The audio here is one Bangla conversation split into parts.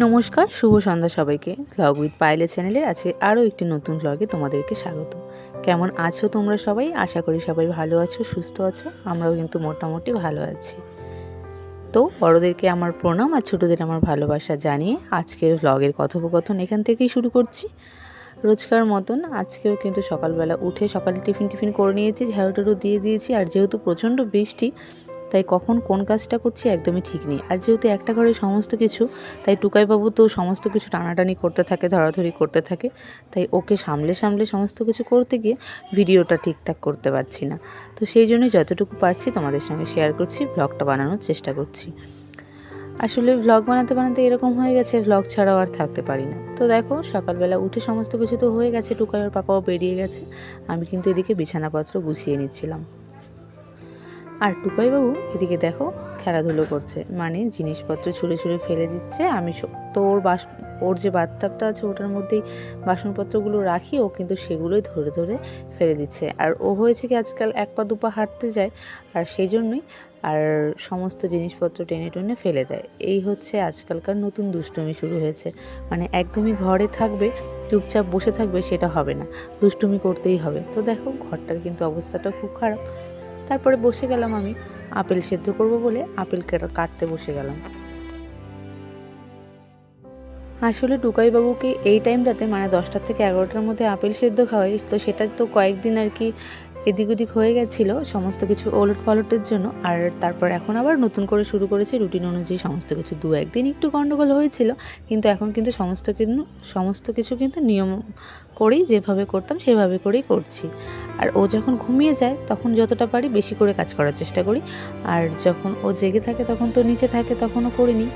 নমস্কার, শুভ সন্ধ্যা সবাইকে। ভ্লগ উইথ পায়েলের চ্যানেলে আছে আরও একটি নতুন ভ্লগে তোমাদেরকে স্বাগত। কেমন আছো তোমরা সবাই? আশা করি সবাই ভালো আছো, সুস্থ আছো। আমরাও কিন্তু মোটামুটি ভালো আছি। তো বড়োদেরকে আমার প্রণাম আর ছোটোদের আমার ভালোবাসা জানিয়ে আজকের ভ্লগের কথোপকথন এখান থেকেই শুরু করছি। রোজকার মতন আজকেও কিন্তু সকালবেলা উঠে সকালে টিফিন করে নিয়েছি, ঝাড়ু দিয়ে দিয়েছি। আর যেহেতু প্রচণ্ড বৃষ্টি, তাই কখন কোন কাজটা করছি একদমই ঠিক নেই। আর যেহেতু একটা ঘরে সমস্ত কিছু, তাই টুকাইবাবু তো সমস্ত কিছু টানাটানি করতে থাকে, ধরাধরি করতে থাকে। তাই ওকে সামলে সমস্ত কিছু করতে গিয়ে ভিডিওটা ঠিকঠাক করতে পারছি না। তো সেই জন্যই যতটুকু পারছি তোমাদের সঙ্গে শেয়ার করছি, ভ্লগটা বানানোর চেষ্টা করছি। আসলে ভ্লগ বানাতে এরকম হয়ে গেছে, ভ্লগ ছাড়াও আর থাকতে পারি না। তো দেখো, সকালবেলা উঠে সমস্ত কিছু তো হয়ে গেছে, টুকাই ওর পাপাও বেরিয়ে গেছে। আমি কিন্তু এদিকে বিছানাপত্র গুছিয়ে নিচ্ছিলাম। আর টুকাইবাবু এদিকে দেখো খেলাধুলো করছে, মানে জিনিসপত্র ছুঁড়ে ফেলে দিচ্ছে। আমি তো ওর যে বাথটাবটা আছে ওটার মধ্যেই বাসনপত্রগুলো রাখি, ও কিন্তু সেগুলোই ধরে ফেলে দিচ্ছে। আর ও হয়েছে কি আজকাল এক পা দুপা হাঁটতে যায়, আর সেই জন্যই আর সমস্ত জিনিসপত্র টেনে ফেলে দেয়। এই হচ্ছে আজকালকার নতুন দুষ্টুমি শুরু হয়েছে। মানে একদমই ঘরে থাকবে, চুপচাপ বসে থাকবে সেটা হবে না, দুষ্টুমি করতেই হবে। তো দেখো ঘরটার কিন্তু অবস্থাটা খুব খারাপ। তারপরে বসে গেলাম, আমি আপেল সেদ্ধ করব বলে আপেল কাটতে বসে গেলাম। আসলে টুকাইবাবুকে এই টাইমটাতে মানে 10টা থেকে 11টার মধ্যে আপেল সেদ্ধ খাওয়াই, তো সেটা তো কয়েকদিন আর কি এদিক ওদিক হয়ে গেছিলো সমস্ত কিছু ওলট পালটের জন্য। আর তারপর এখন আবার নতুন করে শুরু করেছি রুটিন অনুযায়ী সমস্ত কিছু। 2-1 দিন একটু গন্ডগোল হয়েছিল, কিন্তু এখন কিন্তু সমস্ত কিছু কিন্তু নিয়ম করেই যেভাবে করতাম সেভাবে করেই করছি। আর ও যখন ঘুমিয়ে যায় তখন যতটা পারি বেশি করে কাজ করার চেষ্টা করি, আর যখন ও জেগে থাকে তখন তো নিচে থাকে, তখনও করিনি।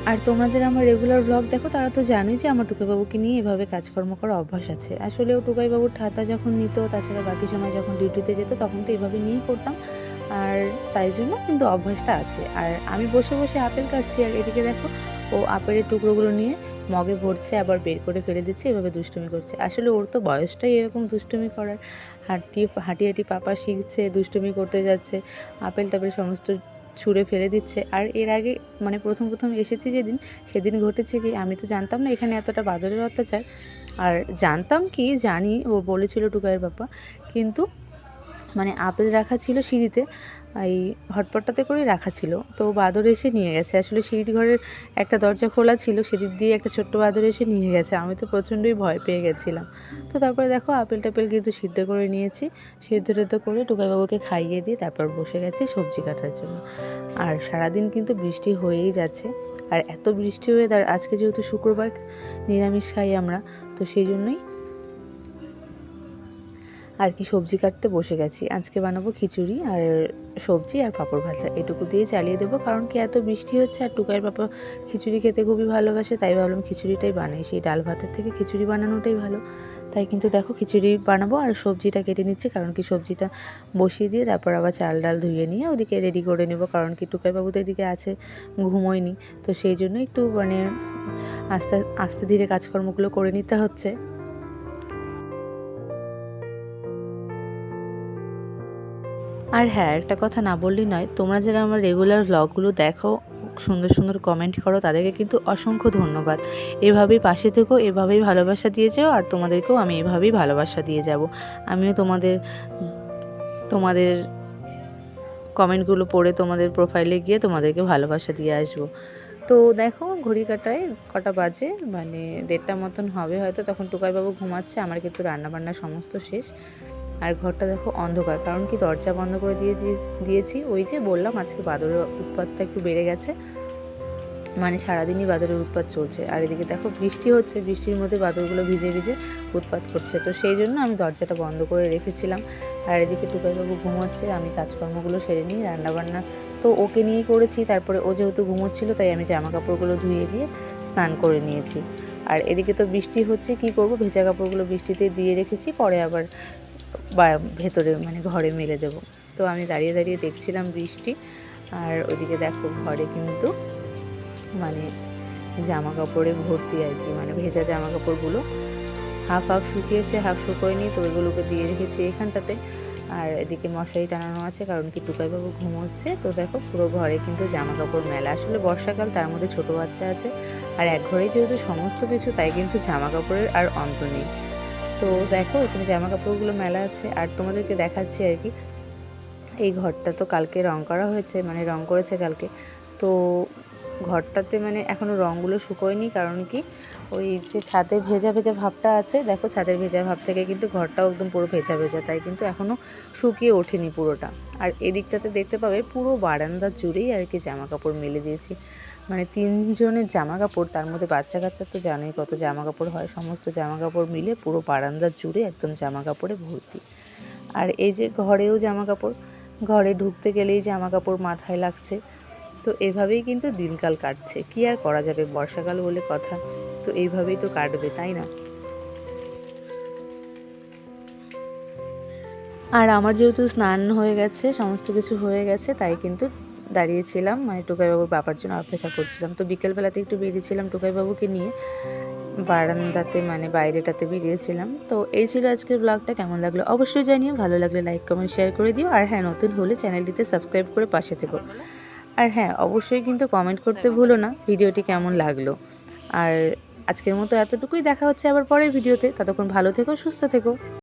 আর তোমরা যারা আমার রেগুলার ব্লগ দেখো তারা তো জানোই যে আমার টুকাইবাবুকে নিয়ে এভাবে কাজকর্ম করার অভ্যাস আছে। আসলেও টুকাইবাবুর ঠাতা যখন নিত, তাছাড়া বাকি সময় যখন ডিউটিতে যেত তখন তো এভাবে নিয়েই করতাম, আর তাই জন্য কিন্তু অভ্যাসটা আছে। আর আমি বসে আপেল কাটছি, আর এদিকে দেখো ও আপেলের টুকরোগুলো নিয়ে মগে ভরছে, আবার বের করে ফেলে দিচ্ছে, এভাবে দুষ্টুমি করছে। আসলে ওর তো বয়সটাই এরকম দুষ্টুমি করার। হাঁটি পাপা শিখছে, দুষ্টুমি করতে যাচ্ছে, আপেল টাপেল সমস্ত ছুঁড়ে ফেলে দিচ্ছে। আর এর আগে মানে প্রথম এসেছি সেদিন ঘটেছে কি, আমি তো জানতাম না এখানে এতটা বাদরের অত্যাচার। আর জানি ও বলেছিল টুকাইয়ের বাবা, কিন্তু মানে আপেল রাখা ছিল সিঁড়িতে, এই হটপটটাতে করেই রাখা ছিল, তো বাদর এসে নিয়ে গেছে। আসলে সিঁড়ির ঘরের একটা দরজা খোলা ছিল, সেদিক দিয়ে একটা ছোট্ট বাদর এসে নিয়ে গেছে। আমি তো প্রচণ্ডই ভয় পেয়ে গেছিলাম। তো তারপরে দেখো আপেল টাপেল কিন্তু সিদ্ধ করে নিয়েছি, সিদ্ধ করে টুকাইবাবুকে খাইয়ে দিয়ে তারপর বসে গেছি সবজি কাটার জন্য। আর সারাদিন কিন্তু বৃষ্টি হয়েই যাচ্ছে। আর এত বৃষ্টি হয়ে আজকে যেহেতু শুক্রবার, নিরামিষ খাই আমরা, তো সেই জন্যই আর কি সবজি কাটতে বসে গেছি। আজকে বানাবো খিচুড়ি আর সবজি আর পাঁপড় ভাজা, এটুকু দিয়ে চালিয়ে দেবো। কারণ কি এত বৃষ্টি হচ্ছে, আর টুকাইয়ের পাপা খিচুড়ি খেতে খুবই ভালোবাসে, তাই ভাবলাম খিচুড়িটাই বানাই। সেই ডাল ভাতের থেকে খিচুড়ি বানানোটাই ভালো। তাই কিন্তু দেখো খিচুড়ি বানাবো আর সবজিটা কেটে নিচ্ছি, কারণ কি সবজিটা বসিয়ে দিয়ে তারপর আবার চাল ডাল ধুয়ে নিয়ে ওদিকে রেডি করে নেব। কারণ কি টুকাইবাবু তো এদিকে আছে, ঘুমোয়নি, তো সেই জন্য একটু মানে আস্তে ধীরে কাজকর্মগুলো করে নিতে হচ্ছে। আর হ্যাঁ, একটা কথা না বললেই নয়, তোমরা যারা আমার রেগুলার ভ্লগগুলো দেখো, সুন্দর কমেন্ট করো, তাদেরকে কিন্তু অসংখ্য ধন্যবাদ। এভাবেই পাশে থেকো, এভাবেই ভালোবাসা দিয়ে যাও, আর তোমাদেরকেও আমি এভাবেই ভালোবাসা দিয়ে যাব। আমিও তোমাদের কমেন্টগুলো পড়ে তোমাদের প্রোফাইলে গিয়ে তোমাদেরকে ভালোবাসা দিয়ে আসবো। তো দেখো ঘড়ি কাটায় কটা বাজে, মানে 1:30 মতন হবে হয়তো, তখন টুকাইবাবু ঘুমাচ্ছে। আমার কিন্তু রান্নাবান্না সমস্ত শেষ। আর ঘরটা দেখো অন্ধকার, কারণ কি দরজা বন্ধ করে দিয়েছি। ওই যে বললাম আজকে বাদরের উৎপাতটা একটু বেড়ে গেছে, মানে সারাদিনই বাদরের উৎপাত চলছে। আর এদিকে দেখো বৃষ্টি হচ্ছে, বৃষ্টির মধ্যে বাদরগুলো ভিজে উৎপাত করছে, তো সেই জন্য আমি দরজাটা বন্ধ করে রেখেছিলাম। আর এদিকে টুকাইবাবু ঘুমোচ্ছে, আমি কাজকর্মগুলো সেরে নিই। রান্নাবান্না তো ওকে নিয়েই করেছি, তারপরে ও যেহেতু ঘুমোচ্ছিল তাই আমি জামা কাপড়গুলো ধুয়ে দিয়ে স্নান করে নিয়েছি। আর এদিকে তো বৃষ্টি হচ্ছে, কি করব, ভেজা কাপড়গুলো বৃষ্টিতে দিয়ে রেখেছি, পরে আবার ভেতরে মানে ঘরে মেলে দেবো। তো আমি দাঁড়িয়ে দেখছিলাম বৃষ্টি। আর ওইদিকে দেখো ঘরে কিন্তু মানে জামা কাপড়ে ভর্তি আর কি, মানে ভেজা জামা কাপড়গুলো হাফ শুকিয়েছে, হাফ শুকোয়নি, তো ওইগুলোকে দিয়ে রেখেছি এখানটাতে। আর এদিকে মশারি টানানো আছে, কারণ কি টুকাইবাবু ঘুমোচ্ছে। তো দেখো পুরো ঘরে কিন্তু জামা কাপড় মেলা। আসলে বর্ষাকাল, তার মধ্যে ছোট বাচ্চা আছে, আর এক ঘরেই যেহেতু সমস্ত কিছু, তাই কিন্তু জামা কাপড়ের আর অন্ত নেই। তো দেখো এখানে জামা কাপড়গুলো মেলা আছে। আর তোমাদেরকে দেখাচ্ছি আর কি, এই ঘরটা তো কালকে রং করা হয়েছে, মানে রং করেছে কালকে। তো ঘরটাতে মানে এখনও রঙগুলো শুকোয়নি, কারণ কি ওই যে ছাদের ভেজা ভেজা ভাবটা আছে, দেখো ছাদের ভেজা ভাব থেকে কিন্তু ঘরটাও একদম পুরো ভেজা ভেজা, তাই কিন্তু এখনও শুকিয়ে ওঠেনি পুরোটা। আর এদিকটাতে দেখতে পাবে পুরো বারান্দা জুড়েই আর কি জামা কাপড় মেলে দিয়েছি। মানে 3 জনের জামা কাপড়, তার মধ্যে বাচ্চা কাচ্চার তো জানোই কত জামা কাপড় হয়, সমস্ত জামা কাপড় মিলে পুরো বারান্দা জুড়ে একদম জামা কাপড়ে ভর্তি। আর এই যে ঘরেও জামা কাপড়, ঘরে ঢুকতে গেলেই জামা কাপড় মাথায় লাগছে। তো এভাবেই কিন্তু দিনকাল কাটছে, কি আর করা যাবে, বর্ষাকাল বলে কথা, তো এইভাবেই তো কাটবে, তাই না? আর আমার যেহেতু স্নান হয়ে গেছে, সমস্ত কিছু হয়ে গেছে, তাই কিন্তু দাঁড়িয়েছিলাম, মানে টুকাইবাবুর বাবার জন্য অপেক্ষা করছিলাম। তো বিকেলবেলাতে একটু বেরিয়েছিলাম টুকাইবাবুকে নিয়ে, বারান্দাতে মানে বাইরেটাতে বেরিয়েছিলাম। তো এই ছিল আজকের ব্লগটা। কেমন লাগলো অবশ্যই জানিও, ভালো লাগলে লাইক কমেন্ট শেয়ার করে দিও। আর হ্যাঁ, নতুন হলে চ্যানেলটিতে সাবস্ক্রাইব করে পাশে থেকো। আর হ্যাঁ, অবশ্যই কিন্তু কমেন্ট করতে ভুলো না ভিডিওটি কেমন লাগলো। আর আজকের মতো এতটুকুই, দেখা হচ্ছে আবার পরের ভিডিওতে। ততক্ষণ ভালো থেকো, সুস্থ থেকো।